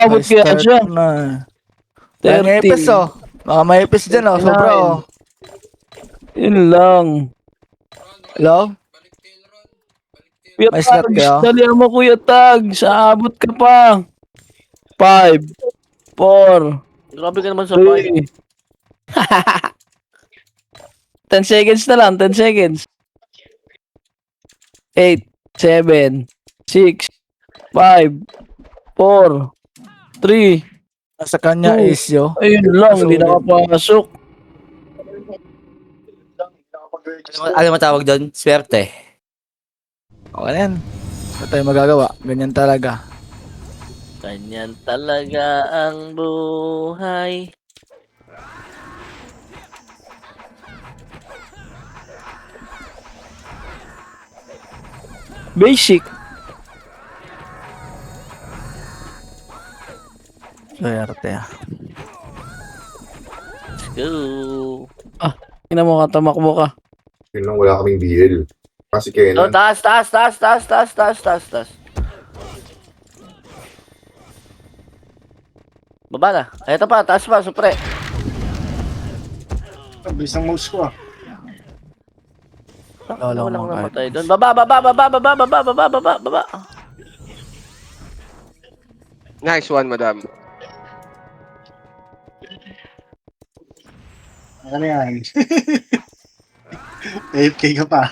Abot Ay, kaya start siya. na. May 30. ipis oh. Baka may ipis dyan oh. Sobra oh. Yun lang. Hello? Kuya May slot Tags, kayo? dalihan mo Kuya Tags. Aabot ka pa. 5, 4, Grabe ka naman sa fight. 3. 10 seconds na lang, 10 seconds. 8, 7, 6, 5, 4, 3. Nasa kanya Two. is yo. Ayun lang, hindi Sulit. nakapasok. Alam mo tawag doon? Swerte. Okay na yan. Wala tayong magagawa. Ganyan talaga. Ganyan talaga ang buhay. Basic. Swerte ah. Let's go. Ina mo ka, tamakbo ka. Yun lang, wala kaming BL. Kasi Oh, Kenan, taas. Baba na. Eto pa, taas pa, supre. Bilis ang mouse ko ah. Wala Walang akong namatay doon. Baba. Nice one, madam. Ano yan? AFK ka pa.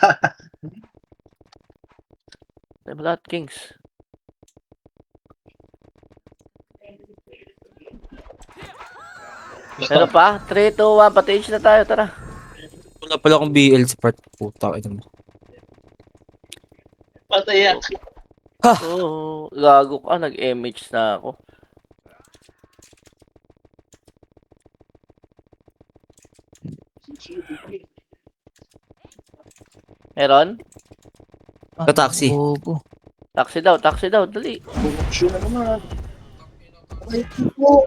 Lahat kings. Pero pa, 3, 2, 1, pati na tayo, tara. Wala pala akong BL sa part. Puta, ito mo. Oo, gago ka, nag-MH na ako. Meron? Sa taxi. Bobo. Taxi daw, dali. Bumukso na naman. Ay, po.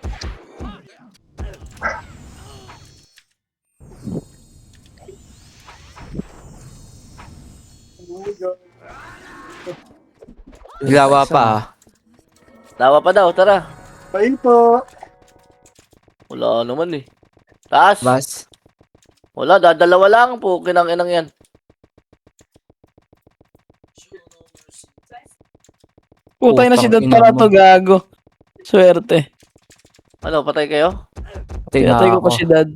Oh my God. Hilawa pa ah. Lawa pa daw, tara. Pain po. Wala naman eh. Taas. Bas. Wala, dadalawa lang po. Kinang-inang yan. Putay na si Dad Putang para ina to, mo. gago. Swerte. Ano, patay kayo? Patay na Pinatay ko ako. pa si Dad.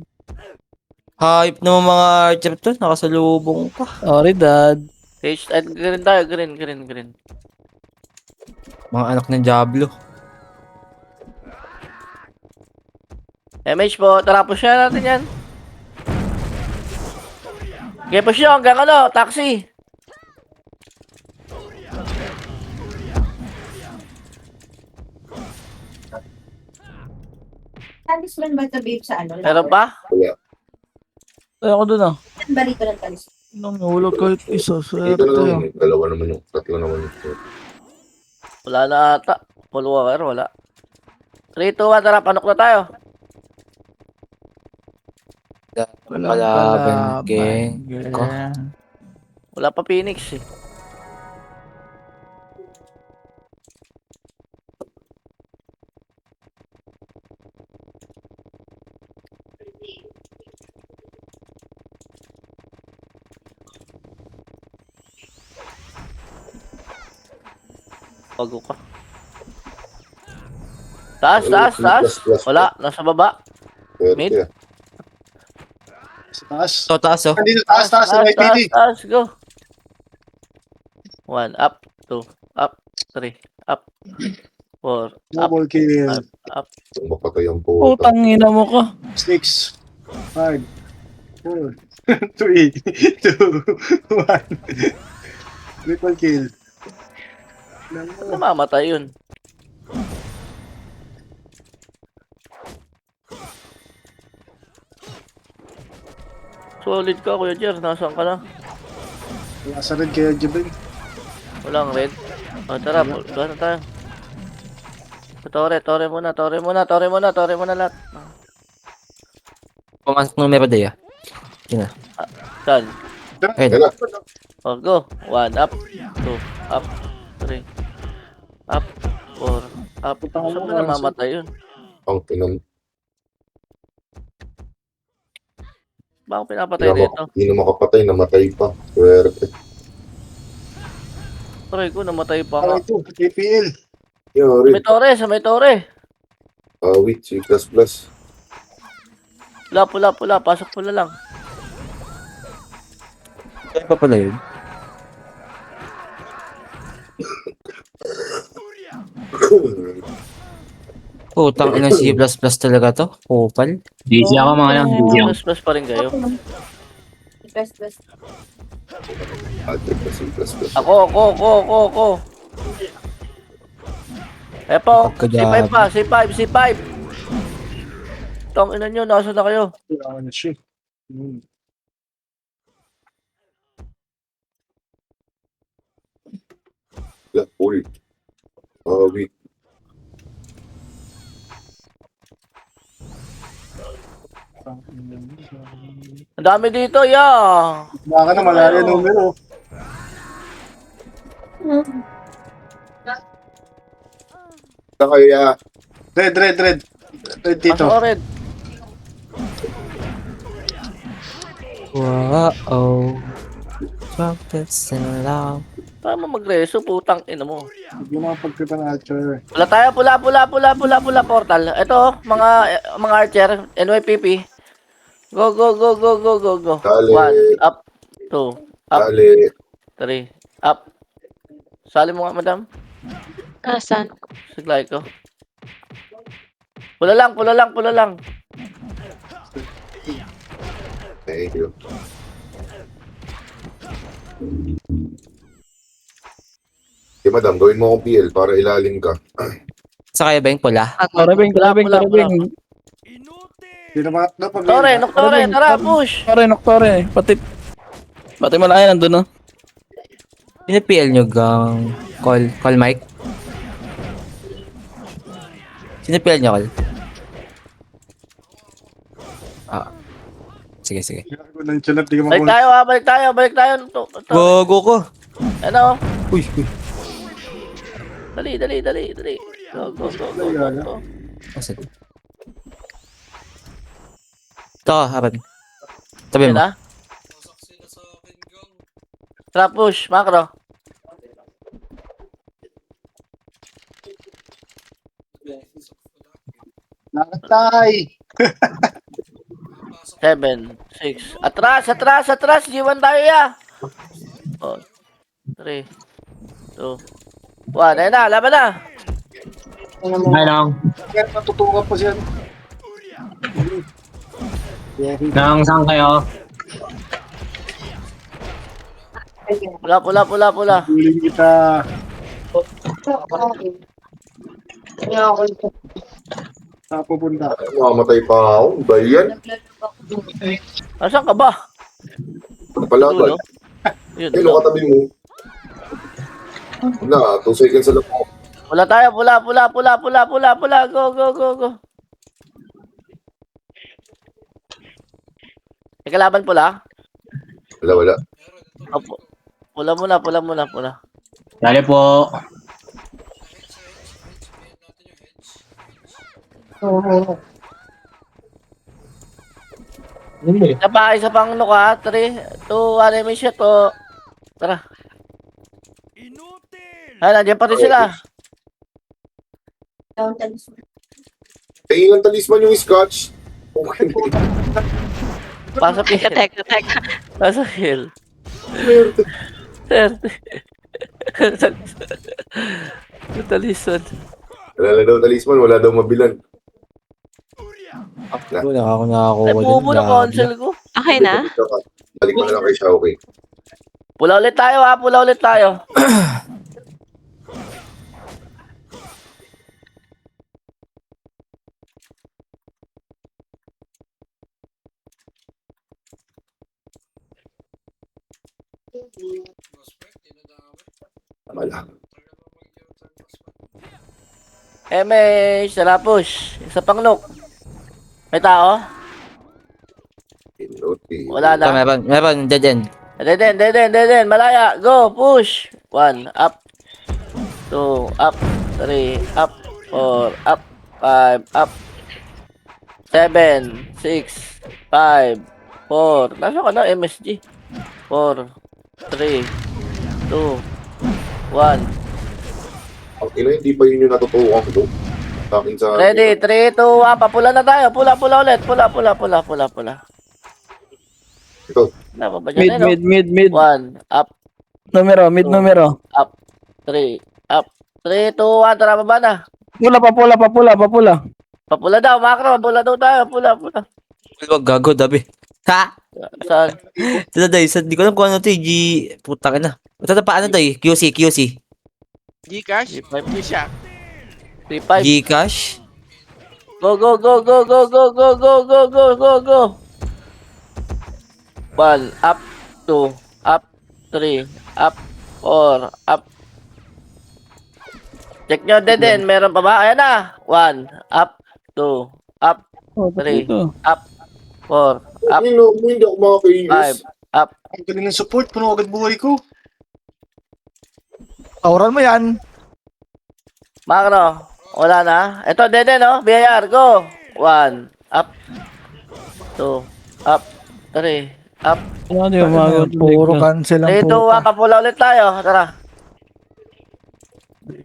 Hype naman mga archer to. Nakasalubong pa. Sorry, Dad. Green tayo, green. Mga anak ng Diablo. MH po, tara, push na natin yan. Okay, push nyo hanggang ano, taxi. Talisman ba ito, babe, sa ano? Meron pa? Ay, ako dun ah. Saan ba rito ng talisman? Nang wala kahit isa. dito Swerte na lang ah. yun. Dalawa naman yung, tatlo naman yung. Wala na ata. Follower, wala. 3, 2, 1, tara, panok na tayo. Walang Kalaban, gang. Ko. Wala pa Phoenix eh. Bago ka. Taas. Wala, nasa baba. Mid. Swerte ah. Sa taas. So, taas oh. Nandito, taas, sa may PD. Taas, go. 1, up, 2, up, 3, up, 4, up, Double kill. up. Kung mapatay ang puta. Putang ina mo ka. 6, 5, 4, 3, 2, 1. Triple kill. Namamatay yun. Solid ka, Kuya Jer. Nasaan ka na? Nasa red kaya Jibin. Walang red. O, tara, doon na tayo. Tore muna lahat. Pumasok ng Merodea. Saan? Ayun. O, go. 1, up, 2, up, 3, up, 4, Up. Saan ba namamatay yun? Ang pinam. Bakit pinapatay dito? Hindi na makapatay, namatay pa. Swerte. Try ko, namatay pa nga. Ito, KPL. Yari. Sa may tore. Awit, C++. Pula. Pasok pula lang. Kaya pa pala yun. Putang ina C++ talaga to. Kupal. Busy ako mga lang. Busy ako. Plus pa rin kayo. Best. Adric na C++. Ako. Epo, Pagkadami. C5. Tong ina nyo, nasa na kayo? Kailangan na siya. Yeah, uy. Awit. Ang dami dito, yeah. Baka na malaria numero. Kaya, Red dito. Pasok red. Wow. Chocolates and love. Paano mo magreso, putang ina mo. Hindi mo pagkita ng Archer. Wala tayo, pula portal. Ito, mga archer, NYPP. Go. Dali. 1, up, 2, up, dali. 3, up. Sali mo nga, madam. Saan? Siglay ko. Pula lang. Thank you. Okay, madam, gawin mo akong PL para ilalim ka. Sa kaya ba yung pula? Karabing. Hindi na mga na pag Noktore, tara, push. Noktore. Pati malaya nandun, no? Pina-PL nyo gang call mic? Sino-PL nyo call? Sige. Nang chinap, di ka Balik makulit. tayo. Gogo ko. Ano? Uy. Dali. Go. Asan? Ito ka, Haran. Tabi Yun mo. na. Trap push, macro. Nakatay! 7, 6. Atras. G1 tayo, ya. 3, 2, 1. Ayun na, laban na. Ay lang. Kaya matutukan pa siya. Nang saan kayo? Pula. Huling kita. Saan pupunta? Mamamatay pa ako. Ba yan? Asan ka ba? Napalaban. Dulo. Yun. Hello, katabi mo. Na, 2 seconds lang ako. Pula tayo, pula. Go. May kalaban pula? Wala. Opo. Pula muna. Dali po. Isa pang ano ka? 3, 2, 1, may shot to. Tara. Nandiyan pa rin sila. Tingin ng talisman yung scotch. Okay. Pasok hill. Teka. Pasok hill. 30. Talisod. Wala daw talisman, wala daw mabilan. Wala ako nakakuha Ay, dun. bubo na Dami. console ko. Okay na? Balik mo na lang kay Xiaoqi. Pula ulit tayo. Wala. May Sarapush. Isa pang look. May tao? Inuti. Wala Ito, na. meron, dead end. Dead end. Malaya. Go, push. 1, up. 2, up. 3, up. 4, up. 5, up. 7, 6, 5, 4. Nasa ka na, MSG? 4, 3, 2, 1. Ang ina, hindi pa yun yung natutukan ko. Sa akin sa... Ready? 3, 2, 1. Papula na tayo. Pula ulit. Pula. Ito. Na ba dyan? Mid. 1, up. Numero, mid numero. Up. 3, up. 3, 2, 1. Tara, baba na. Papula. Papula daw, macro. Pula daw tayo. Pula. Wag gago, dabi. Ha? Saan? Tala day, di ko alam kung ano to eh. Putang ina. Ito na paano to eh? QC. Gcash? Hindi siya. 3, 5. Gcash. Go. 1, up. 2, up. 3, up. 4, up. Check nyo din. Meron pa ba? Ayan na. 1, up. 2, up. 3, up. 4, up. Hindi ako makakainis. 5, up. Ang galing ng support, puno agad buhay ko. Auran mo yan. Macro. Wala na. Ito, dede, no? BIR, go. 1, up. 2, up. 3, up. Ano yung mga Puro cancel ang 3, 2, 1. puta. Papula ulit tayo. Tara.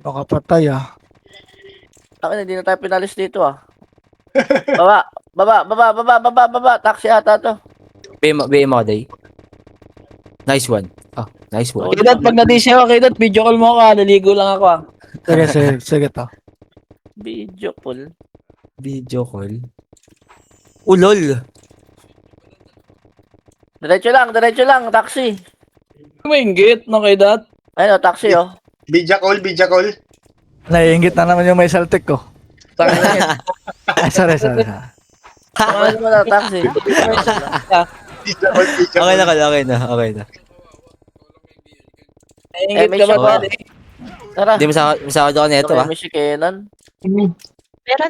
Makapatay ah. Hindi na tayo pinalis dito, ah. Baba. Taxi ata to. BM ako day. Nice one. Ah, nice one. Kidat, pag na-DC ako, Kidat, video call mo ako, naligo lang ako ah. Sige to. Video call. Video call. Ulol. Diretso lang, taxi. Mainggit, no, Kidat? Ayun, taxi, oh. Bija call. Naiingit na naman yung may saltik ko. Sorry. Ano mo na, taxi? Bija call. Okay na. Mainggit may ka ba, show, Kidat? Tara. Hindi masakot ako nito ah. May shikenan.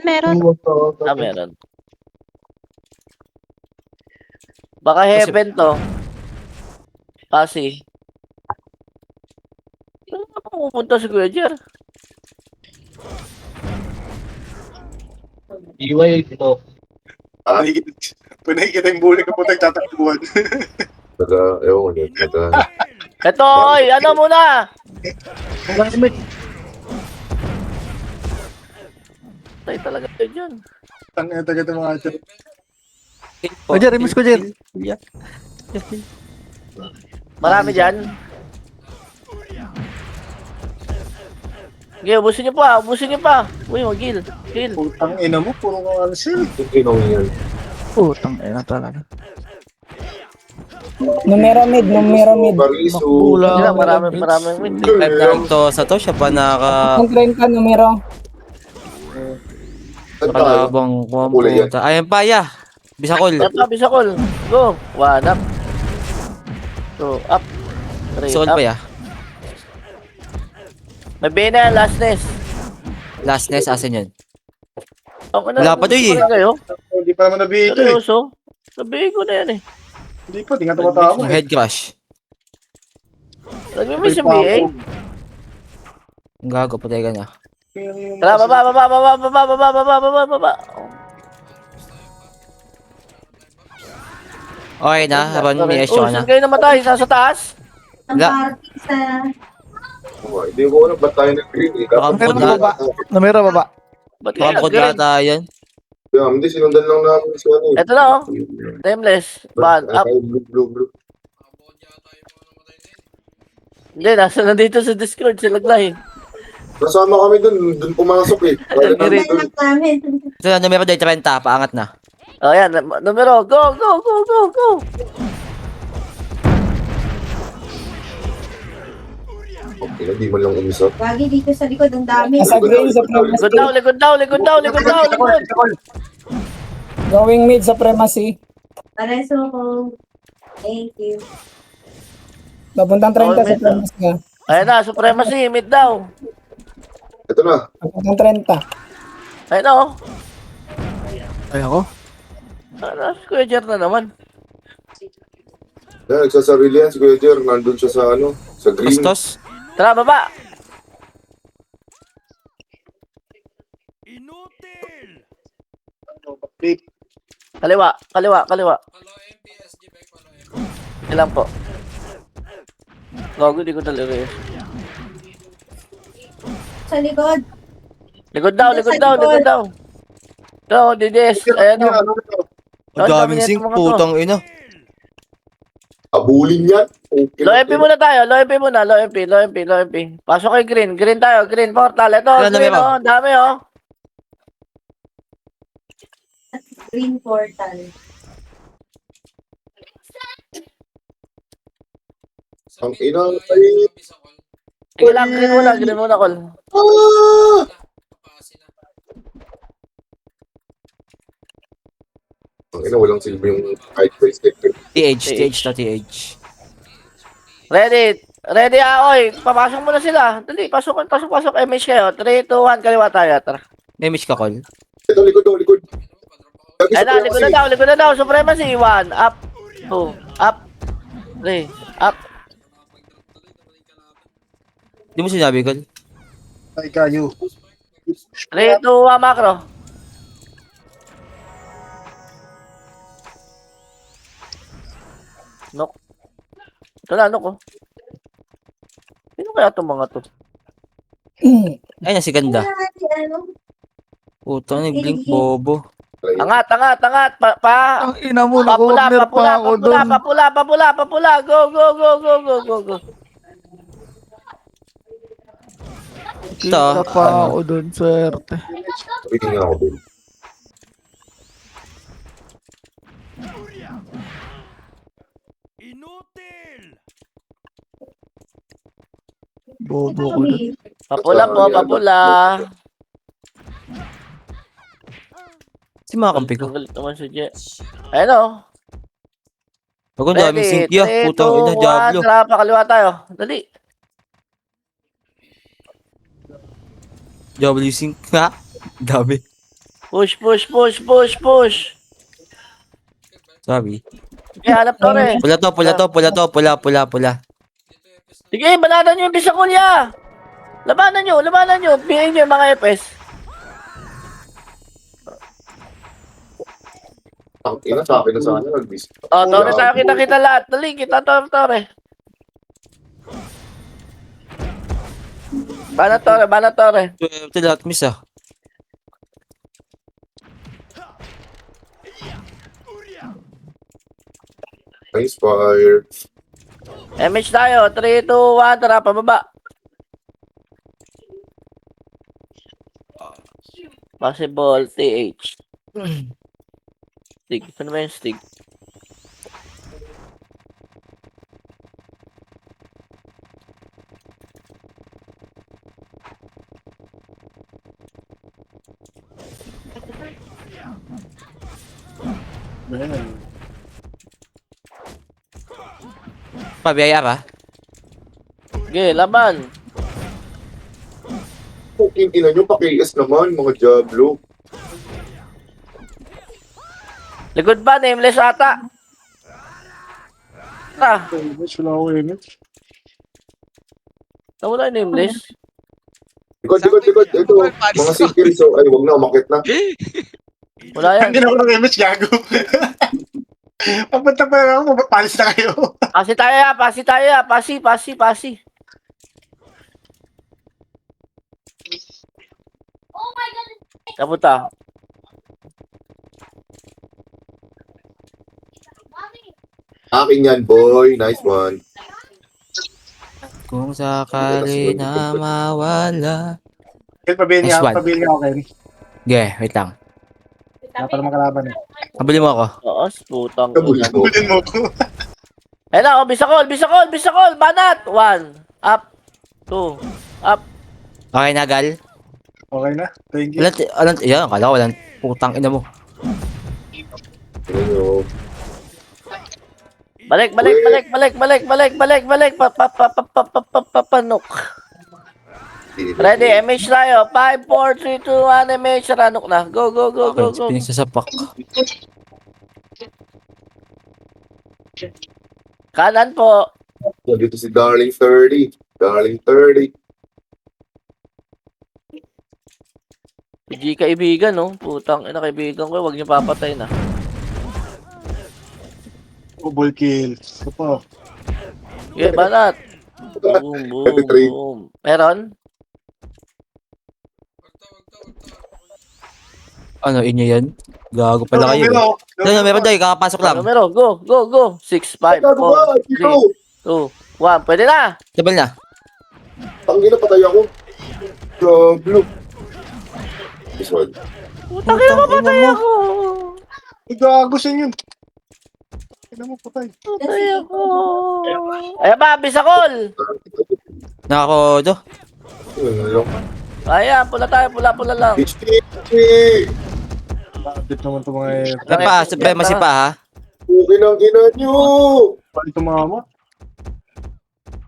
Meron. Meron. Baka heaven to. Kasi. Saan ka pupunta si Kuya Jer? Panay kita yung buhay ka po nagtatakbuhan. Ewan ko. Ito, oy! Ano muna? Tay talaga kayo dyan. Tangina taga ito mga chat. O Jer, imus ko Jer. Marami dyan. Okay, ubusin niyo pa. Uy, mag-kill. Putang ina mo, puro ka cancel. Ino yan. Putang ina talaga. Numero mid. Bariso. Sila, maraming win. Type na to sa to siya pa Ang 30 numero. Saan tayo? nakalabang Kulay yan. pumunta. Ayan pa ya. Bisakol. Bisakol. Go. 1 up. 2 up. 3 Bisakol up. pa ya. May bina yan, lastness. Lastness asan yun? Wala pa to eh. Hindi pa naman nabihito eh. Seryoso? Sabihin ko na yan eh. Hindi pa, di nga tumatama eh. Head crush. Nag-miss yung BA. Ang gago, patay ka na. Tara, baba. Okay na, habang may Oh, ka na. saan kayo namatay? Nasa taas? Wala. Hindi ko alam ba't tayo nag-green eh. Baka Numero Wala. baba. Numero baba. Ba't kayo Baka nag-green? yata yan. Kaya hindi, sinundan lang namin si ano eh. Ito na oh. Timeless. Ban up. Blue. Hindi, nandito sa Discord sila Glay. Nasama kami dun pumasok eh. Kaya Nag-green. Ito na, numero day 30, paangat na. Oh, yan. Numero. Go. Okay, hindi man lang umisap. Lagi dito sa likod, ang dami. Likod daw. Going mid supremacy. Pareso ko. Thank you. Papuntang 30 supremacy ka. Ayan na, supremacy. Mid daw. Ito na. Papuntang 30. Ayan na oh. Ay ako. Kuya Jer na naman. Yan, nagsasarili yan si Kuya Jer. Nandun siya sa ano, sa green. Bastos. Tara, baba. Kaliwa, kaliwa, kaliwa. Ilan po? Gago, di ko talaga yun. Sa likod. Likod daw, likod daw, likod daw. Ito, DDS. Ayan o. Ang daming sink, putang ina. Abulin yan. Okay Low MP muna tayo, low MP muna, low MP, low MP, low MP. Pasok kay green, green tayo, green portal. Ito, Ilan na green meron? oh, dami oh. Green portal. Ang ina, ay. Sige lang, green muna, call. Ah! Ang ina, walang silbi yung high price tech. TH to TH. Ready, ready oy. Papasok muna sila. Dali, pasok, pasok, pasok. MH kayo. 3, 2, 1, kaliwa tayo. Tara. May miss ka, Col? Ito, likod daw, likod. Ayun na, likod na daw. Supremacy. 1, up, 2, up, 3, up. Di mo sinabi, Col? Ay, kayo. 3, 2, 1, macro. Nok. Ito na, nok oh. Sino kaya itong mga to? Ay, na si Ganda. Ano? Putang ina, blink, bobo. Angat, angat, angat. Ang ina mo, Papula, na-corner papula, pa ako papula, doon. papula, papula, papula. Go, go, go, go, go, go, go. Kita pa ako doon, swerte. Sabihin nga ako doon. Bobo ko doon. Papula po, papula. Si mga kampi ko. Ang galit naman si Je. Ayun o. Ako, ang daming sink ya. Putang ina, Diablo. Tara, pakaliwa tayo. Dali. Diablo sink. Ha? Dami. Push, push, push, push, push. Sabi. Kaya hanap to rin. Pula to, pula to, pula to, pula, pula, pula. Sige, baladan nyo yung Bisakulya. Labanan nyo, labanan nyo. Bigyan nyo yung mga FS. Ang ina, sa akin na sana nag-miss. Oh, Tore tayo, kita-kita lahat. Dali, kita, Tore. Bana, Tore. Ito lahat miss ah. Nice fire. MH tayo. 3, 2, 1. Tara, pababa. Possible TH. Stig. Ano ba yung stig? Pabiyaya ka? Sige, laban. Puking ina nyo, pa-KS naman, mga Diablo. Likod ba? Nameless ata. Tara. Image, wala ako image. Nawala yung nameless. Likod. Ito, mga sikil. So, ay, wag na, umakit na. Wala yan. Hindi na ako ng image, gago. Papunta pa lang ako, palis na kayo. Pasi tayo ya. Pasi. Kapunta. Akin yan, boy. Nice one. Kung sakali na mawala. Ken, pabili Nice ako, one. Ken. Okay, wait lang. Wala pa naman kalaban eh. Kabili mo ako. Oo, putang. Kabul mo. Bulin mo ko. Ayun na, Bisakol. Banat. 1. Up. 2. Up. Okay na, Gal? Okay na, thank you. Yan, akala ko walang putang ina mo. Ano, Balik. Panok. Ready, MH tayo. 5, 4, 3, 2, 1, MH. Ranok na. Go. Pinagsasapak. Kanan po. dito si Darling 30. Hindi kaibigan, no? Putang ina, kaibigan ko. Huwag niyo papatayin, ah. Double kill. Ito pa. Okay, banat. Boom, boom, boom. Meron? Ano, inyo yan? Gago pala kayo. Meron tayo, kakapasok lang. Numero, go, go, go. 6, 5, 4, 3, 2, 1. Pwede na. Sabal na. Tangina, patay ako. Blue. This one. Putang ina, mapatay ako. Gago sa inyo. Kailan mo patay? Patay ako. Ayan ba, bisakol. Nakako, ito. Ayan, pula tayo, pula lang. HT! Lapit naman ito mga Ano pa, supremacy pa ha? Okay ng ina nyo! Pali tumama.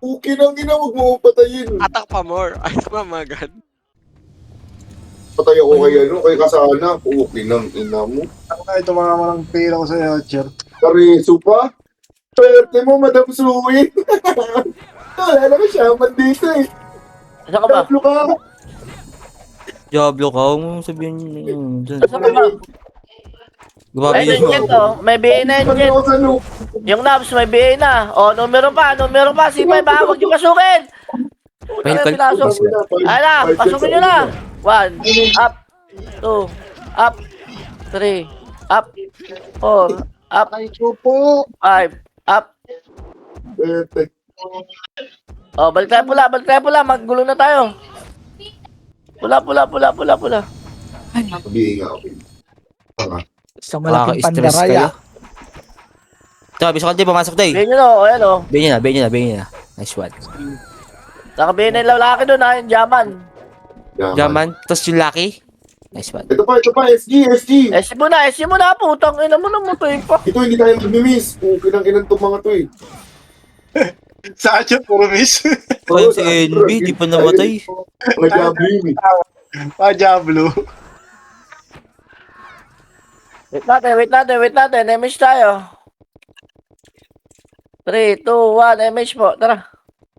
Okay ng ina, huwag mo patayin. Attack pa more. Ay, mamagan. Patay ako kay ano, kay Kasana. Okay ng ina mo. Ako na tumama ng pera ko sa Archer. Kareso pa? Swerte mo, Madam Suwin. Wala na ka shaman dito eh. Saan ka ba? Tablo ka. Diablo ka, huwag mo sabihin yun. Dyan. Saan ka ba? Grabe Ay, yun. Engine to. May BA na, Engine. Ano sa loop? Yung Nabs, may BA na. O, numero pa. C5 ha. Huwag niyo pasukin. May Putang ina, pinasok. Ay na, pasukin nyo na. 1, up. 2, up. 3, up. 4, up. Ay, po. 5, up. Bete. O, balik tayo pula. Maggulo na tayo. Pula. Sabihin nga ako. Tanga. Sa malaking Nakaka-stress pandaraya. Ito, biso ka din, pumasok tayo. BA nyo na, o, ayan o. Bayin niya na. Nice one. Naka-BA na yung lalaki doon ha, yung Jaman. Jaman, tapos yung Lucky. Nice one. Ito pa, SG. SC mo na, putang ina mo na mo to pa. Ito, hindi tayo mag-miss. Okay ng ina itong mga to eh. Sa Archer, puro miss. Ayun si NB, di pa namatay. Mga Diablo yun eh. Diablo. Wait natin. MH tayo. 3, 2, 1, MH po. Tara.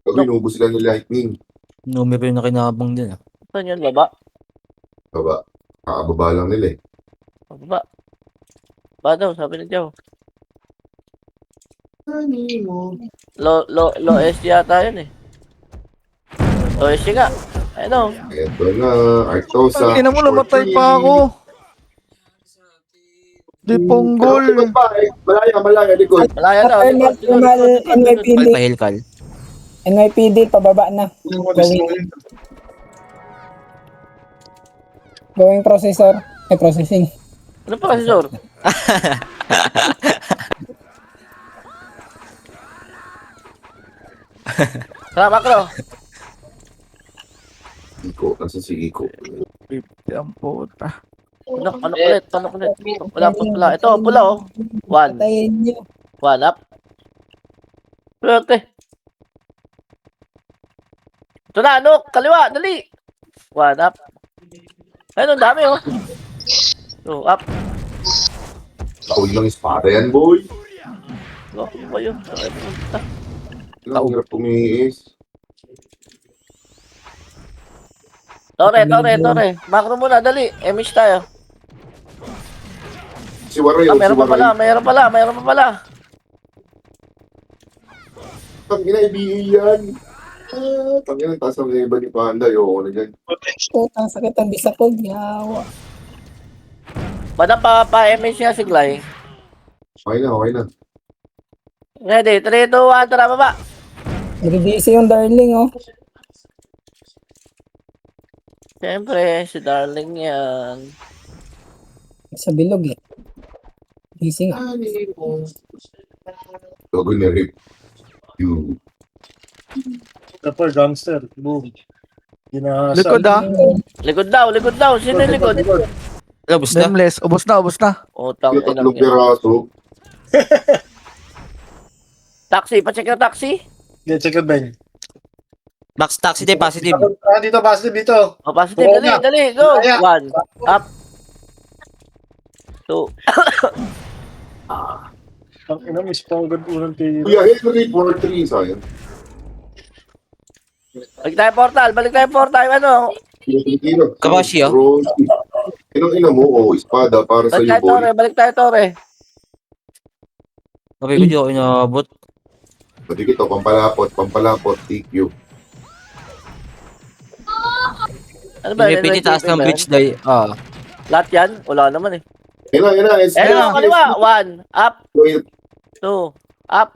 Pag inubos sila ng lightning. Numero yung nakinabang din ah. Saan yun, baba? Baba. Kakababa lang nila eh. Baba. Ba daw, sabi ni Joe. Low SC yata yun eh. Low SC nga. Ano? Ito na. Artosa. Ina mo, namatay pa ako. Di ponggol. Malaya, likod. Malaya daw. NYPD. Pahilkal. NYPD, pababa na. Going processor. Processing. Ano pa kasi, Sor? Tara, makro. Iko. Nasa si Iko. Ang puta. Panok ulit. Pula. Ito, pula oh. 1. Patayin nyo. 1 up. Swerte. Ito na, Anok. Kaliwa, dali. 1 up. Ayun, ang dami oh. 2 up. Taon lang espada yan, boy. Ano ba yun? Ay, puta. Ang hirap tumiis. Tore. Makro muna, dali. MH tayo. Si Waray. Meron pa pala. Tangina, IBA yan. Tangina, taas ang iba ni Panda. Ayoko na dyan. Putang sakit ang bisakog. Yawa. Madam pa MH nga si Glay. Okay na. Ready? 3, 2, 1, tara baba. Nag-busy yung darling, oh. Siyempre, si Darling yan. Sa bilog, eh. Busy nga. Gago na rip. You. Tapos gangster. Boom. Ginahasal. Likod ah. Likod daw. Sino yung likod? Labos na. Nameless. Ubos na. Utang Yung ina tatlong niya. piraso. Taxi, pacheck na taxi. Get check out, Ben. Max taxi day, positive. Dito, positive dito. O, positive. Dali. Go. Kaya. 1. Up. 2. Ang ina, miss pa agad unang tira. Kuya Henry, 4-3. Sayang. Balik tayo portal. Ano? Tino. Kabashi, oh. Rosie. Ang ina mo, espada para sa Balik tayo, iyo, boy. Tore. Balik tayo, Tore. Sabi ko, di ako inaabot. Pati kita, pampalapot, TQ. Ano ba? Hindi, pinitaas ng bridge day. Lahat yan? Wala naman eh. Yan na. Ayun, kaliwa. 1, up, 2, up,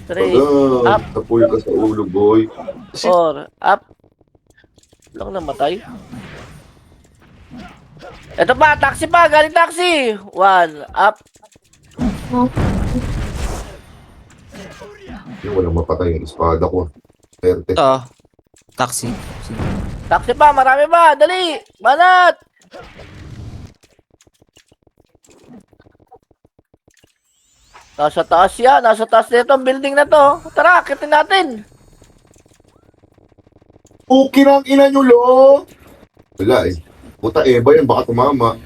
3, up. Tapoy ka sa ulo, boy. 4, up. Lang namatay. Ito pa, taxi pa, galing taxi. 1, up. Yung walang mapatay yung espada ko. Swerte. Ito. Taxi. Taxi pa, marami pa, dali. Banat. Nasa taas yan, nasa taas nito ang building na to. Tara, akitin natin. Okay ng ina nyo, lo! Wala eh. Puta Eva yan, baka tumama.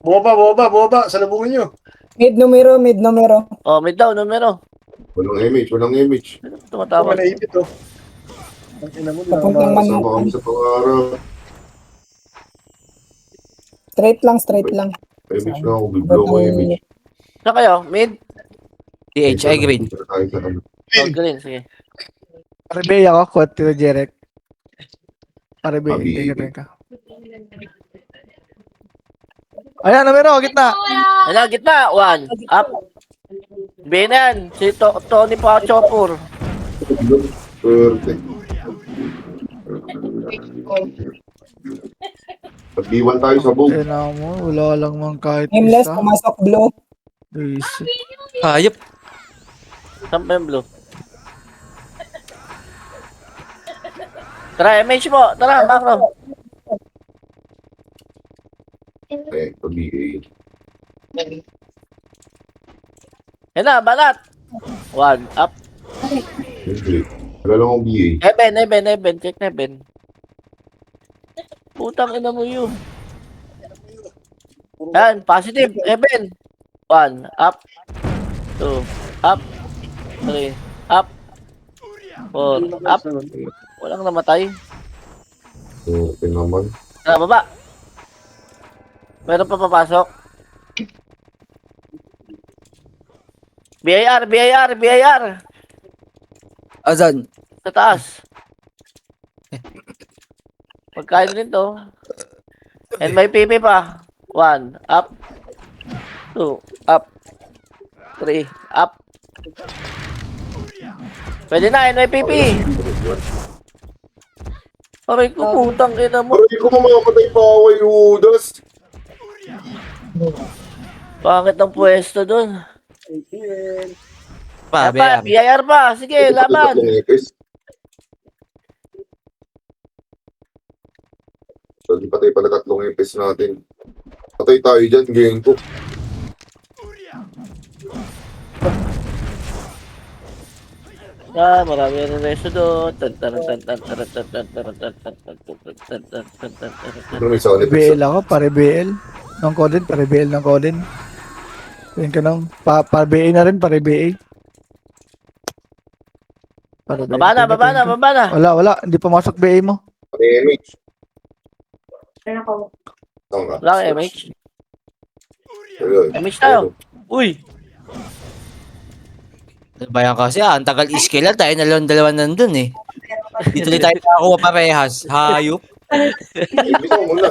Boba. Salubungin nyo. Mid numero. Oh, may daw, numero. Walang image. Tumatawa. Tama na ipit, oh. Ang ina mo, Papuntang Saan ba man. kami sa pangarap? Straight lang. Image na ako, biblo ko image. Saan kayo? Mid? DH, ay green. Tayo sa ano. Oh, green, sige. Parebe ako, quote to Jerek. Parebe, Abi. teka. Ayan, numero, gitna. Ayan, gitna. 1, up. Benan, si Tony pa chopper. Swerte. Pag-iwan tayo sa boom. Kaya mo, wala lang mang kahit Nameless, isa. pumasok blue. Isip. Hayop. Saan pa yung blue? Tara, MH mo. Tara, macro. Eh, pag-iwan. Yan na, banat. 1, up. Hindi. Wala lang akong BA. Eben. Check na, Eben. Putang ina mo yun. Yan, positive. Eben. 1, up. 2, up. 3, up. 4, up. Walang namatay. Okay naman. Tara, baba. Meron pa papasok. BIR. Azan. Sa taas. Pagkain rin to. And may PP pa. 1, up. 2, up. 3, up. Pwede na, NYPP. Aray ko, putang ina mo. Aray ko mamamatay pa ako kay Judas. Pangit ang pwesto dun. Pa, Dapat, BR. BIR pa. Sige, laban. So, di patay pala 3 epes natin. Patay tayo dyan, geng ko. Marami rin reso doon. Ano may sound effects? BL ako, pare BL. Ng Coden, pare BL ng Coden. Yan ka nang, pare BA na rin, pare BA. Pare BA. Baba na. Wala, hindi pumasok BA mo. Ano yung image? Ano ko? Tama. Wala kang MH. Ayun. MH tayo. Uy! Bayan kasi ang tagal iskela tayo na lang dalawa nandun eh. Dito tayo nakakuha parehas. Hayop. Ibig mo muna.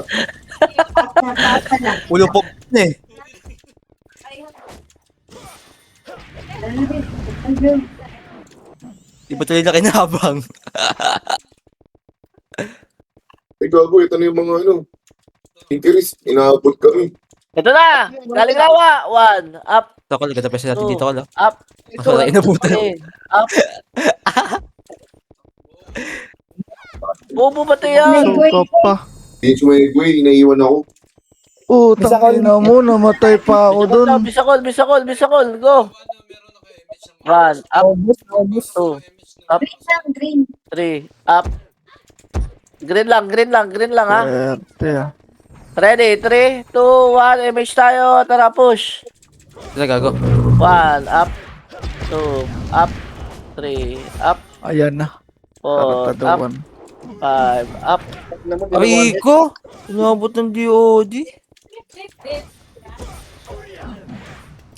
Ulo po eh. Di ba tuloy na kinabang? Ay, gago, ito na yung mga ano. Increase, inaabot kami. Ito na! Galing lawa! 1, up, Tokol, ganda pa natin dito ko. up, Masala inabutan. 3, up. Bobo ba ito yan? Suka pa. Di sumegway, inaiwan ako. Utang ina mo, namatay pa ako dun. Bisakol, go! 1, up, 2, up, Green. 3, up. Green lang ha. Swerte ah. Ready? 3, 2, 1, MH tayo. Tara, push. Talaga, go. 1, up, 2, up, 3, up, Ayan na. 4, up, Karataduan. 5, up. Aray ko! Inabot ng DOD.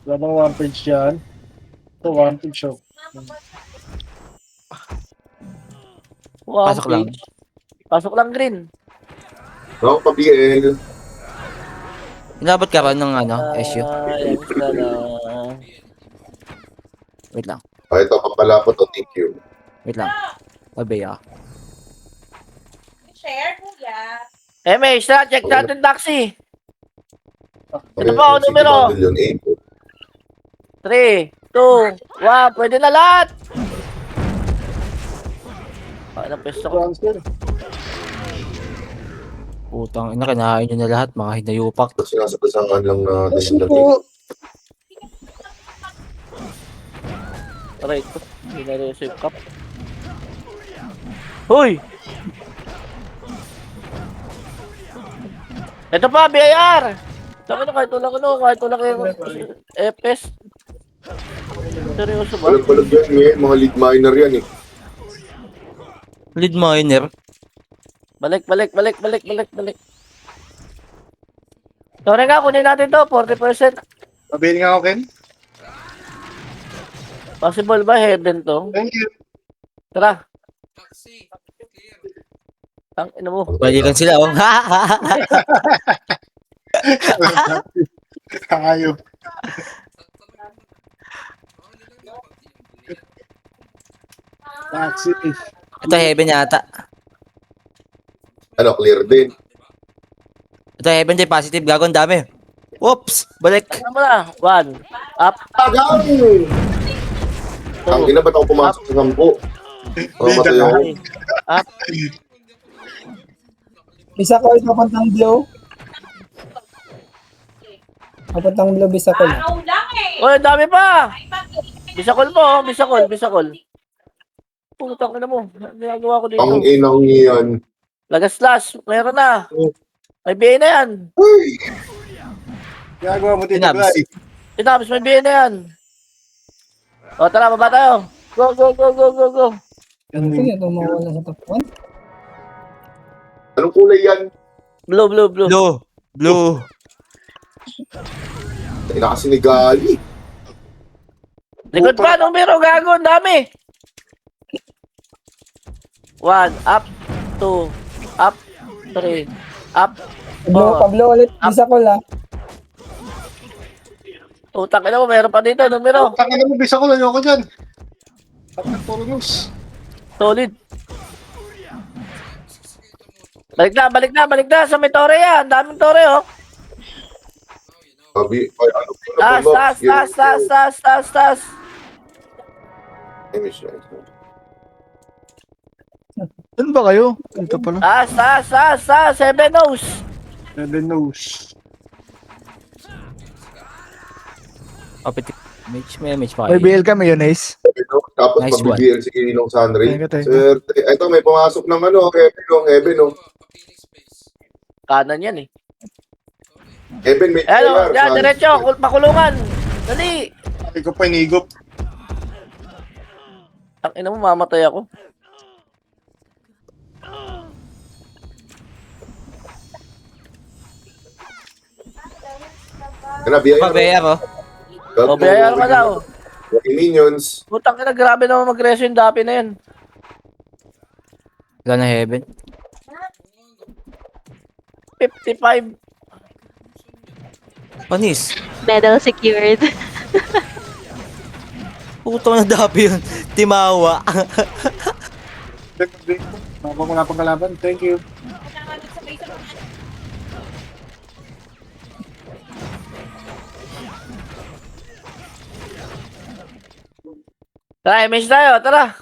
Wala nang one page dyan. Ito, one page show. Wow, Pasok lang. Pasok lang, green. Ako pa BL. Inabot ka ba ng issue? Ayun ka na. Wait lang. Ito, papalapot o thank you. Wait lang. Abay ah. MH na, check natin taxi. Ito Okay, pa, sige, numero. bundle yun, 3, 2, 1, pwede na lahat. Ano pwesto ko? Transfer. Putang ina, kinahain nyo na lahat, mga hinayupak. Tapos sinasabasangan lang natin yung lagi. Ito. Aray ko, hindi na rin save cup. Hoy! Ito pa, BIR! Sabi na kahit tulak yung FS. Seryoso ba? Balag-balag yan, mga lead miner yan eh. Lead miner. Balik. Sorry nga, kunin natin to, 40%. Mabili nga ako, Ken. Possible ba heaven to? Thank you. Tara. Ang ina mo. Balikan sila, oh. Ayop. Taxi. Ito heaven yata. Ano, clear din. Ito heaven din, positive. Gago, ang dami. Oops! Balik. Ano mo na? 1. Up. Tagang! Ang ina, ba't ako pumasok sa 10? Mamatay ako. Up. Bisa ko, papuntang blue. Papuntang blue, bisa ko. Oy, ang dami pa! Bisakol po, bisakol. Putang ina mo. Ano ginagawa ko dito? Ang inang yan. Lagas-las. Meron na. May BA na yan. Ginagawa mo dito, Tinabs. guys. Tinapos, may BA na yan. O, tara, baba tayo. Go. Sige, tumawala sa top 1. Anong kulay yan? Blue. Blue. Ina kasi ni Gali. Likod pa, numero, gago, ang dami. 1, up, 2, up, 3, up. Pablo ulit, bisa ko la. Utang ina mo, meron pa dito, numero. Takin mo, bisa ko. Ayoko dyan. Takin puro news. Solid. Balik na, sa may tore yan. Ang daming tore, oh. Sabi, ay, ano, Tas. Saan ba kayo? Ito pala. Tas, 7 nose. 7 news. Kapit. Mage pa May kayo. BL kami yun, Ace. Tapos Nice one. magbibigyan si Kinong Sunray. Thank you. Swerte. Ito, may pumasok ng Heaven, oh. Kanan yan, eh. Heaven, may Ano, player, yan, Sunray. diretso, pakulungan. Dali. Ay ko pa inigop. Ang ina mo, mamatay ako. Ano, BIR, Pabaya ko. O, bayar ka daw. Yung minions. Putang ina, grabe naman mag-reso yung dapi na yan. Wala na heaven. 55. Panis. Medal secured. Putong na dabi yun. Timawa. Mabang wala pang kalaban. Thank you. Tara, image tayo, tara.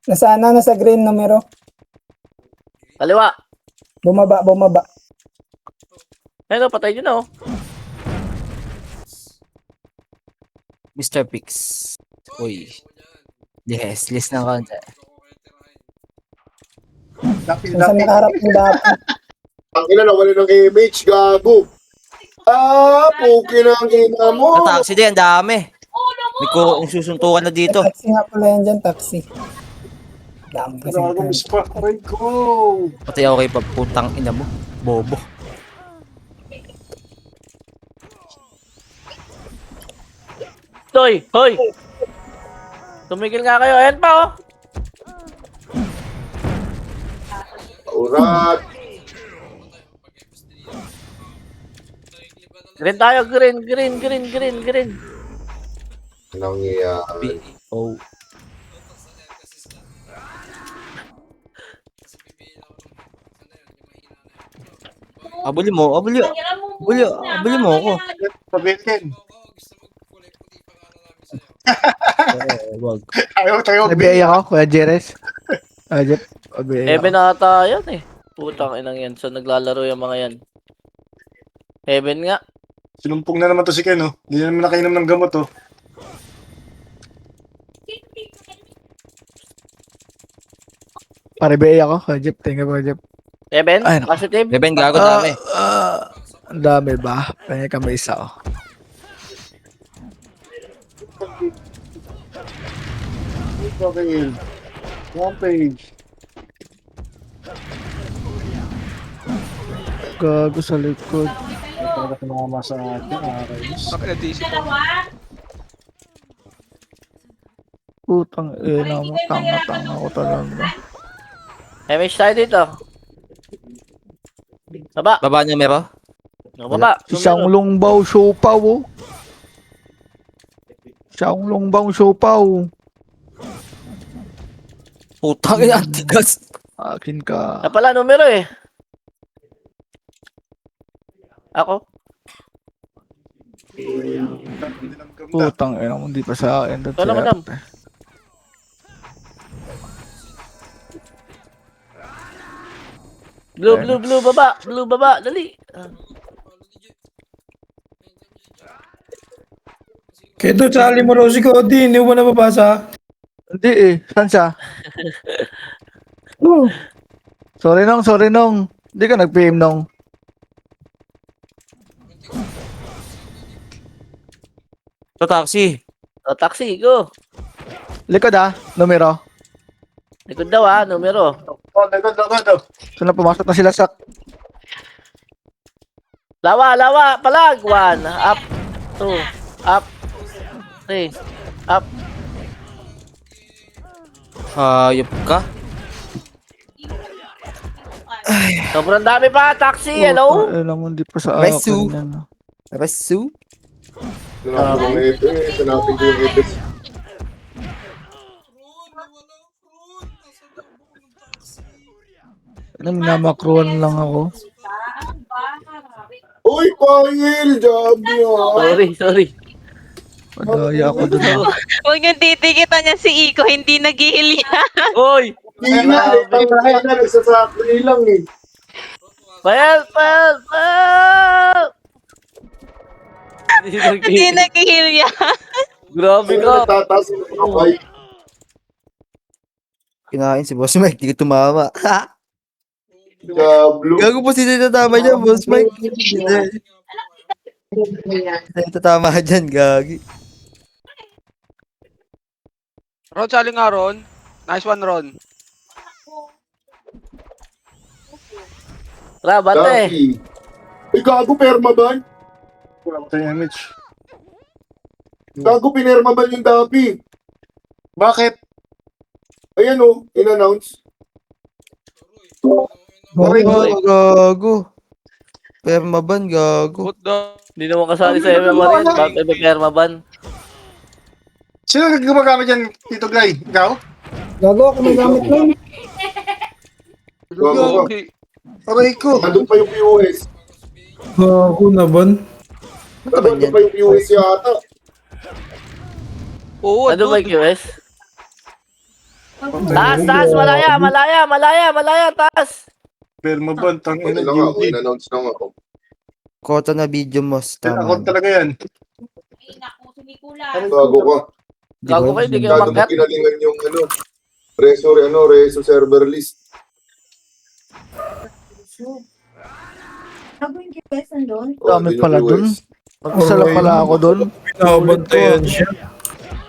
Nasa green numero. Kaliwa. Bumaba. Ayun, patay nyo na, oh. Mr. Pix. Uy. Yes, list ng konti. Nasa nakaharap ng dapat. Ang ina, nawala ng image, gago. Puki na ang ina mo. Sa taxi din, ang dami. May kung susuntukan na dito. Taxi nga pala yan dyan, taxi. Dami kasi. Gago, pa. Aray ko. Pati ako kay putang ina mo. Bobo. Toy, hoy! Tumigil nga kayo. Ayan pa, oh. Urat. Green tayo, green. Nangyayari. Oh. Abuli mo ako. Pabilin. Wag. Ayaw tayo. Nabiyaya ako, Kuya Jerez. Jeff, nabiyaya ako. Heaven ata yan eh. Putang inang yan. So naglalaro yung mga yan. Heaven nga. Sinumpong na naman to si Ken, oh. Hindi na naman nakainom ng gamot, oh. Paribiyaya ako, Kuya Jeff. Thank you, Kuya Jeff. Heaven, Ay, naku. positive. Beben, gago dami. Ang dami ba? Kaya kami isa, oh. Okay. One page. Gago sa likod. Talaga tumama sa akin, nakakainis. Bakit natisip ko? Putang ina mo, tanga ko talaga. MH tayo dito. Baba. Baba numero. Baba. Isang lungbaw siopaw, oh. Isang lungbaw siopaw. Putang ina, antigas. Akin ka. Pala, numero eh. Ako? Putang ina mo, hindi pa sa akin. Wala, madam. Blue, baba. Blue, baba. Dali. Kito, tsali mo Rosie ko, di, hindi mo nababasa. Hindi eh. Saan siya? Oh. Sorry nong. Hindi ka nag-PM nong. Ito taxi. O, taxi, go. Likod ah, numero. Likod daw numero. Oh, nagod. So na pumasok na sila sa... Lawa, palag. 1, up, 2, up, 3, up. Hayop ka. Sobrang dami pa, taxi, hello? Alam mo, hindi pa sa Resu. akin yan. Resu. Hanapin ko yung ipis. Namakruhan lang ako. Uy, Kyle! Jabi Sorry. Madaya ako dun ah. Huwag niyong titikitan niya si Iko, hindi nag-heal yan. Hoy! Hindi na, nagsasakri lang eh. Help! Hindi nag-heal yan. Grabe Hindi ka. nagtataas ng kamay. Kinain si Boss Mike, di ka tumama. Gablo. Gago po si tatama dyan, Boss Mike. Tatama dyan, gagi. Ron, sali nga Ron. Nice one, Ron. Bate. Daki. Ay, gago, perma ba? Wala ko tayong image. Gago, pinerma ba yung Dapi? Bakit? Ayan o, in-announce. Gago. Permaban, gago. Good dog. Hindi naman kasali sa MMR yan. Bakit perma-ban? Sino gumagamit yan, Tito Glay? Ikaw? Gago ako may gamit nun. Gago ka. Aray ko. Nandun pa yung POS. Gago na ban. Nandun pa yung POS yata. Oo, Ano ba yung QS? Taas, malaya, taas. Perma ba? Tangin Ano na lang ako, duty. in-announce lang ako. Kota na video mo, Tinakot talaga yan. Gago ka. Gago kayo, hindi kayo Gago mo magat. kinalingan yung Reso server list. Bago yung QS nandun? Dami Andun yung pala dun. POS. Mag-isa lang pala ako dun. Pinabantayan siya.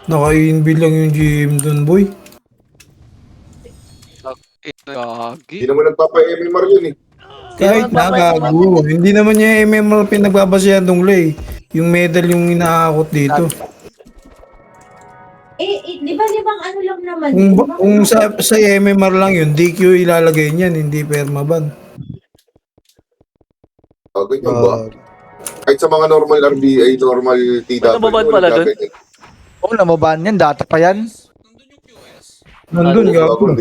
Naka-inbuild lang yung GM dun, boy. Gagi. Hindi naman nagpapa-MMR yun eh. Kahit na, gago. Hindi naman niya MMR pinagbabasehan tong lay. Yung medal yung inaakot dito. Di ba ano lang naman? Kung sa MMR lang yun, DQ ilalagay niyan, hindi permaban. Ganyan ba? Kahit sa mga normal RBI, normal TW. Nababad pala dun? Oo, namabaan yan. Data pa yan. Nandun, gago.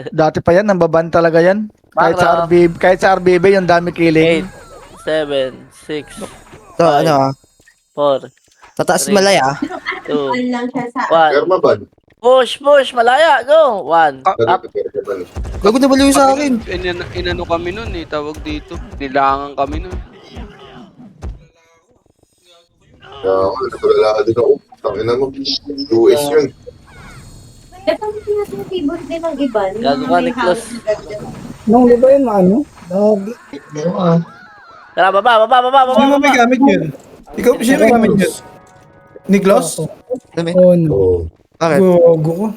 Dati pa yan. Nambaban talaga yan. Kahit sa RBB, yung dami killing. 8, 7, 6, Ito, ano 4, tataas Three. malaya. 2, lang siya sa... 1. Perma ba? Push, malaya, go! 1, up. Gago na baliw sa akin. Inano kami nun eh, tawag dito. Nilangan kami nun. Kaya ako, natulala din ako. Tangina mo. US yun. Ito ang favorite din ng iba. Gago ka, Niklas. Nung di ba yun, ano? Tara, baba. Sino may gamit yun? Ikaw, sino may gamit yun? Niklas? Oo, no. Oo. Bakit? Gago ko.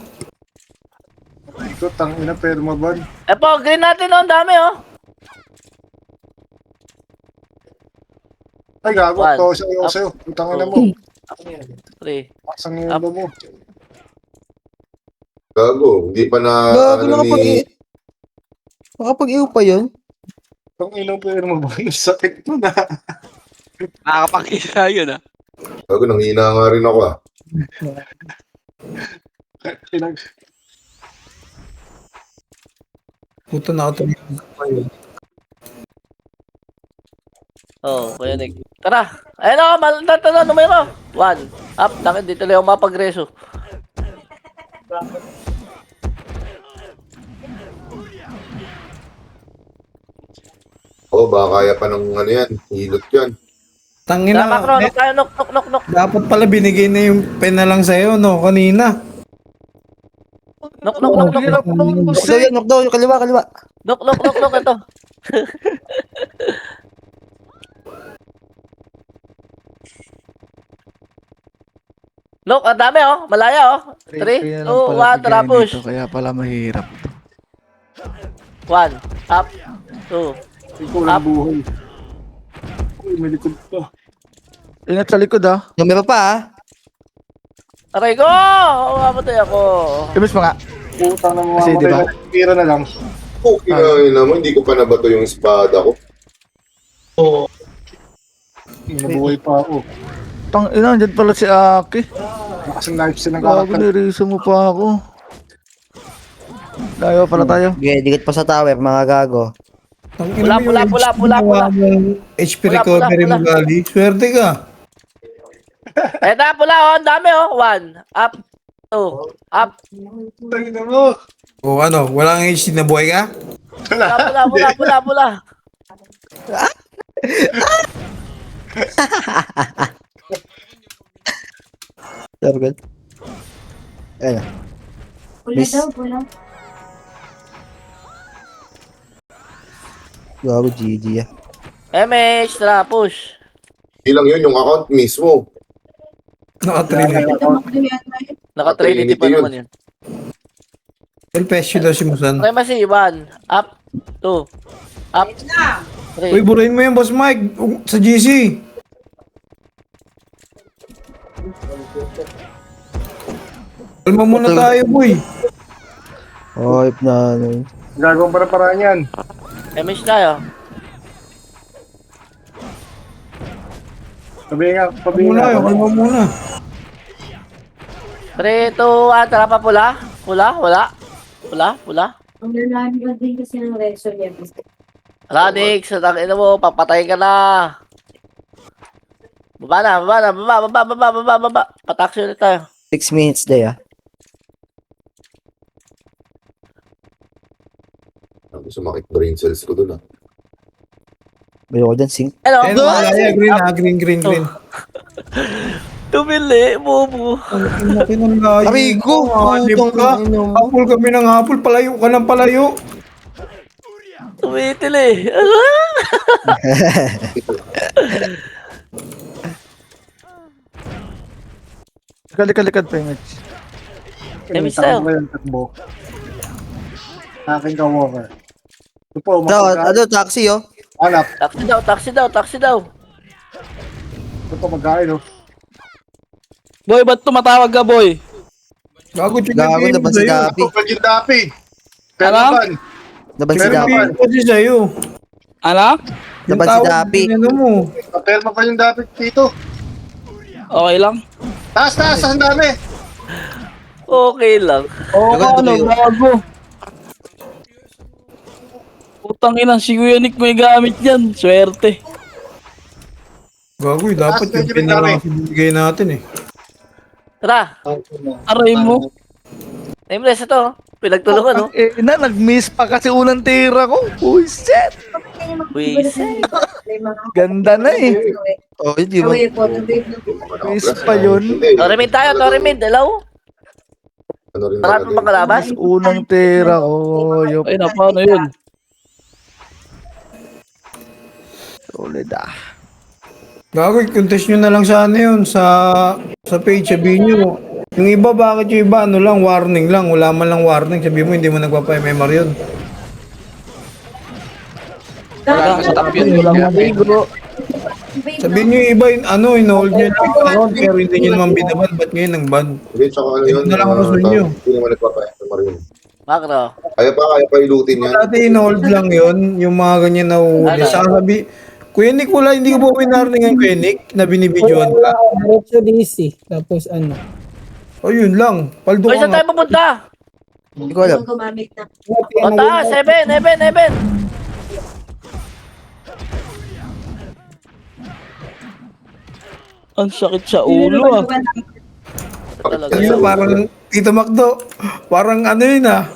Ito, tangina, perma ba? Po, green natin oh, ang dami oh. Ay, gago. One. Ito, sa'yo. Utang na mo. 3. Pasang yung iba mo. Gago. Hindi pa na... Gago ano ni... Nakapag-iw pa yun? Ang ilang perma ba? Yung sakit mo na. Nakakapag-isa yun ah. Gago, nanghina nga rin ako ah. Puta na ako. Oh, kuya Nick. Tara. Ayun ako, numero. 1, up. Bakit dito lang ako mapagreso? Oo, baka kaya pa ng ano yan. Hilot yan. Tangina. Tara, Macro. Knock tayo, knock. Dapat pala binigay na yung pen na lang sa'yo, no? Kanina. Knock. Knock daw, kaliwa. Knock, ito. Knock, ang dami oh. Malaya oh. 3, 2, 1, tara push. Kaya pala mahirap. 1, up, 2, Ikaw lang buhay. Uy, may likod pa. Ingat sa likod, ha. Numero pa ah. aray ko! Mamatay ako. Ibis mga. Utang na mo. Kasi, di ba? Tira na lang. Okay na naman. Hindi ko pa nabato yung espada ko. Nabuhay pa ako. Ina, andyan pala si Aki. Nakasang life sila Gago, kakatan. nirisa mo pa ako. Layo pala tayo. Okay, dikit pa sa tower, mga gago. Tangina mo yung Pula. HP Pula, recovery mo, pula. Gali. Swerte ka. Eto, pula oh. Ang dami oh. 1, up, 2, up. Tangina mo. O ano, walang HP na buhay ka? Pula. Very good. Ayun. Pula Miss. daw, pula. Gago, GG ah. MH, tara, push. Hindi lang yun, yung account mismo. Naka-trinity. Ito makdo yata yun. Naka-trinity pa Trinity naman yun. El Pesio daw si Musan. Primacy, 1, up, 2, up, Uy, 3. burahin mo yung Boss Mike sa GC. Kalma muna tayo, boy. Oh, na ano. Gagawin para paraan yan. MH tayo. Sabihin Muna, nga. kalma muna. 3, 2, 1, tara pa pula. Pula. Ang lalani ba din kasi ng reso niya. Radix, sa tangina mo, papatay ka na. Baba. Pataksi ulit tayo. 6 minutes day ah. Sumakit brain cells ko dun ah. Ayoko dyan, sync. Hello, Ayun, malaya, green ha, green. tumili, bubu. Ang laki ng layo. Amigo! Hanip ka. Hapol kami ng hapol, palayo ka ng palayo. Tumitili. Likad pa yung match. Damage tayo. Takbo yan, takbo. Akin ka, Walker. Ito po, Ito, mapagka. taxi oh. Hanap. Taxi daw. Ito po, magkain, oh. Boy, ba't tumatawag ka, boy? Gago, Gago na ba si Dapi? Ito, pag yung dapi. Pero Ano? naman, Laban si Pero Dapi. naman. Kasi sa'yo. Ano? Laban si Dapi. Ano mo? perma pa yung dapi dito. Okay lang? Taas, ang dami. Okay lang. Oo, Gago, ano, tumayo. gago. Putang ina, si Kuya Nick may gamit yan. Swerte. Gago, dapat Taas, yung medyo may dami. pinakasibigay natin eh. Tara. Aray mo. Nameless ito. Pinagtulungan, no? Nag-miss pa kasi unang tira ko. Uy, shit. Wiset. Ganda na eh. Oh, hindi ba? Miss pa yun. Torimid tayo, Torimid. Hello? Ano rin Marami talaga pang kalabas? Unang tira ko. Yung Ay, na, paano yun? solid ah. Gago, contest nyo na lang sana yun sa page, sabihin nyo. Yung iba, bakit yung iba, ano lang, warning lang, wala man lang warning, sabihin mo hindi mo nagpapa-MMR yun. Wala sa top yun. Walang maligo. Sabihin nyo yung iba, in-hold nyo yung account, pero hindi nyo naman binaban, ba't ngayon nang ban? Hindi, tsaka ano yun. Ito na lang ang rason nyo. Hindi naman nagpapayamar yun. Makro. Kaya pa ilutin yan. Dati in-hold lang yun, yung mga ganyan na uhuli. Ano? Saka sabi, Kuya Nick, wala, hindi ko po winarningan Kuya Nick, na binibidyoan ka. Diretso DC. Tapos ano? O yun lang, paldo Uy, ka saan nga. tayo pupunta? Hindi ko alam. O, taas. Heaven. Ang sakit sa ulo ah. Talaga. Ayun, parang, Tito Macdo, parang ano yun ah,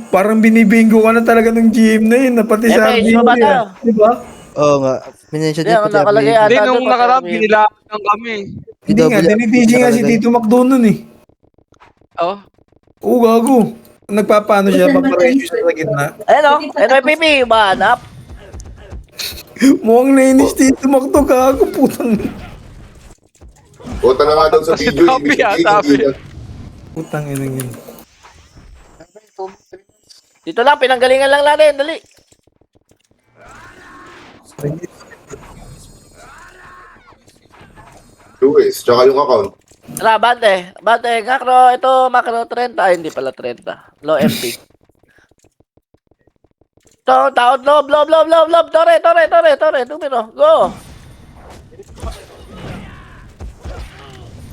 parang binibingo ka na talaga ng GM na yun, na pati sa Eh, RBD baba ah. tayo. Diba? Oo nga. Minensyon Hindi, din ang pati nakalagay update. ata. Hindi, doon, nung pati nakaraan, may- binilaan lang kami. Hindi nga, dinitiji nga si Tito Macdo nun eh. Oh. Oo, gago. Nagpapaano siya, paparesyo siya sa gitna. Ayun o. NYPP. Mahanap. Mukhang nainis Tito Macdo, gago, putang. Bota na nga daw sa Kasi video. sabi, ibig sabihin, sabi. hindi yan. Putang inang yun. Dito lang. Pinanggalingan lang natin. Dali. Luis, tsaka yung account. Tara, bante. Makro. Ito, makro 30. Ay, hindi pala 30. Low MP. Ito, taot. Lob. Tore. Tumino. Go.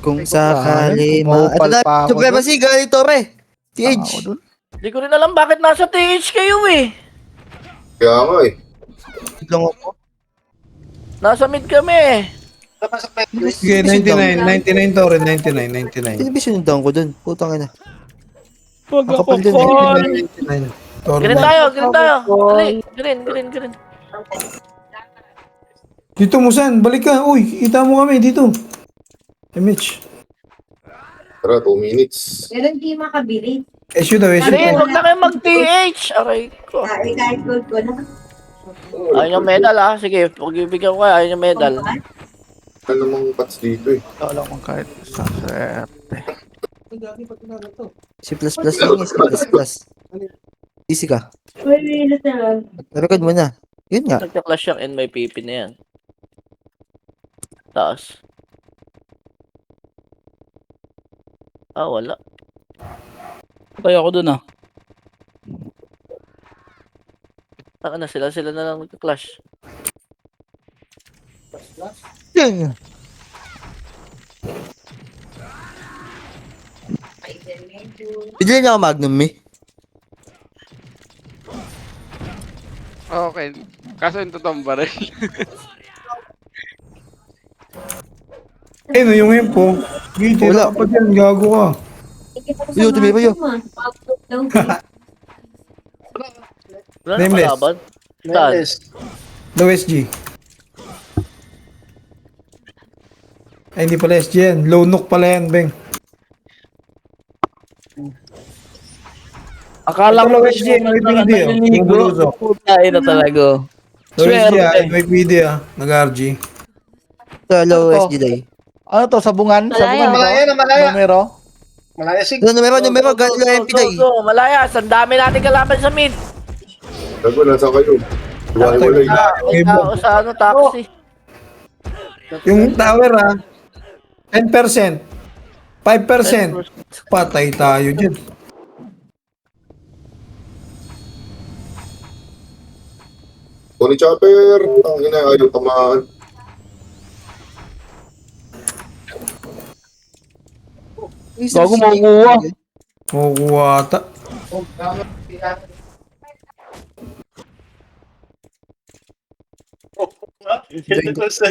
Kung sakali Kumupal Ito na, pa ako Suprema dun. Siga, ito re. Ako TH. dun. Hindi ko rin alam bakit nasa TH kayo eh. Kaya nga eh. Lang ako. Nasa mid kami. Sige, 99 to rin, 99. Hindi ba sinundan ko dun? Putang ina. Huwag Ang ako kapal dun, call. 99. Toro Green na. tayo. Dali. Green. Dito Musan, balik ka. Uy, kita mo kami dito. Hey Mitch. Tara, 2 minutes. Pero hindi makabili. SU daw, SU. Green, huwag na kayo mag-TH. Aray ko. Kahit gold ko na. Ayun yung medal ah. Sige, pagbibigyan ko kayo. Ayun yung medal. Ano namang pats dito eh. Wala akong kahit sa swerte. C++ lang eh, C++. Easy ka. Uy, minus na lang. Record mo na. Yun nga. Nagka-clash yung NYPP na yan. Taas. Ah, wala. Tayo ako dun ah. Taka na sila na lang nagka-clash. Yun. Bigyan niya ako Magnum eh. Okay. Kaso yung totoong baril. Ayun, yung info. Gigi, Wala. wala pa dyan, gago ka. Yo, tumiba yo. Wala na Nameless. kalaban. Saan? Daw SG. Ay, hindi pala SG yan. Low nook pala yan, Beng. Akala Ito, ko SG, NYPD, oh. Bumubulusok. Putay na talaga. Low SG ah, Swerte. NYPD ah. Nag-RG. Ito, low Ito. SG day. Ano to? Sabungan? Malaya. Sabungan to? Malaya. Numero? Malaya sig. Numero, galing lang yung piday. Malayas. Ang dami natin kalaban sa mid. Gago, nasa kayo. Iwalay. May tao sa ano, taxi. Yung tower ha, 10%, 5%, patay tayo dyan. Tony Chopper. Ang ina, ayaw tamaan. Gago makukuha. Kukuha ata. Ganda ko sa...